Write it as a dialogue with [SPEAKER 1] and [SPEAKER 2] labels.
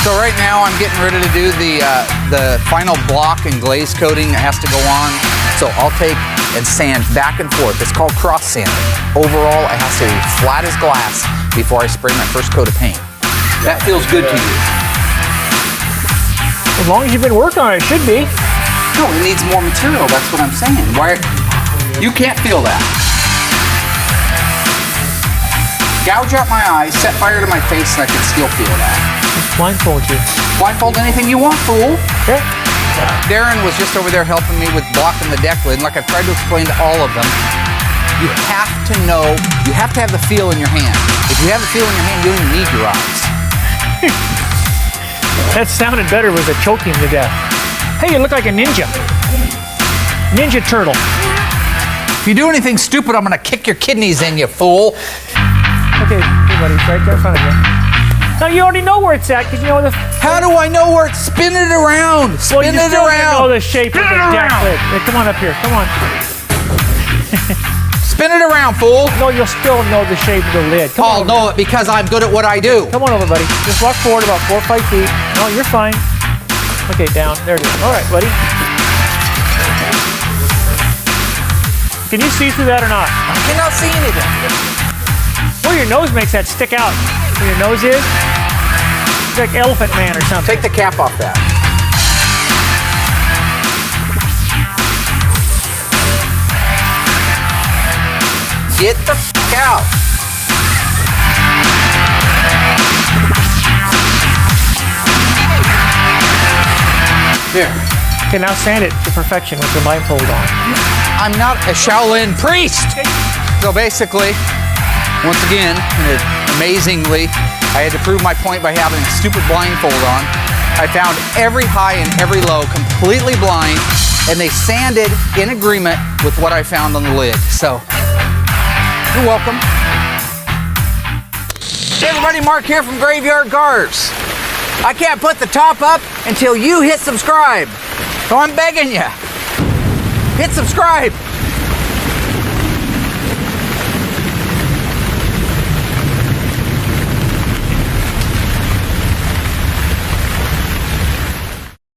[SPEAKER 1] So right now I'm getting ready to do the final block and glaze coating that has to go on. So I'll take and sand back and forth. It's called cross sanding. Overall, it has to be flat as glass before I spray my first coat of paint. That feels good to you.
[SPEAKER 2] As long as you've been working on it, it should be.
[SPEAKER 1] No, it needs more material. That's what I'm saying. Why? You can't feel that. Gouge out my eyes, set fire to my face, and I can still feel that.
[SPEAKER 2] Blindfold you.
[SPEAKER 1] Blindfold anything you want, fool.
[SPEAKER 2] Okay.
[SPEAKER 1] Darren was just over there helping me with blocking the deck lid, and like I've tried to explain to all of them, you have to know, you have to have the feel in your hand. If you have the feel in your hand, you don't even need your eyes.
[SPEAKER 2] That sounded better with the choking to death. Hey, you look like a ninja. Ninja turtle.
[SPEAKER 1] If you do anything stupid, I'm gonna kick your kidneys in, you fool.
[SPEAKER 2] Okay, hey buddy, it's right there in front of you. Now you already know where it's at because you know the...
[SPEAKER 1] How do I know where it's... Spin it around! Spin it around!
[SPEAKER 2] Know the shape of the deck lid. Hey, come on up here, come on.
[SPEAKER 1] Spin it around, fool!
[SPEAKER 2] No, you'll still know the shape of the lid. Come
[SPEAKER 1] I'll know it because I'm good at what I do.
[SPEAKER 2] Come on over, buddy. Just walk forward about 4 or 5 feet. No, you're fine. Okay, down. There it is. All right, buddy. Can you see through that or not?
[SPEAKER 1] I cannot see anything.
[SPEAKER 2] Well, your nose makes that stick out. Where your nose is? It's like Elephant Man or something.
[SPEAKER 1] Take the cap off that. Get the f*** out. Here.
[SPEAKER 2] Okay, now sand it to perfection with the blindfold on.
[SPEAKER 1] I'm not a Shaolin priest. So basically, once again, amazingly, I had to prove my point by having a stupid blindfold on. I found every high and every low completely blind, and they sanded in agreement with what I found on the lid. So, you're welcome. Hey everybody, Mark here from Graveyard Carz. I can't put the top up until you hit subscribe. So I'm begging you, hit subscribe.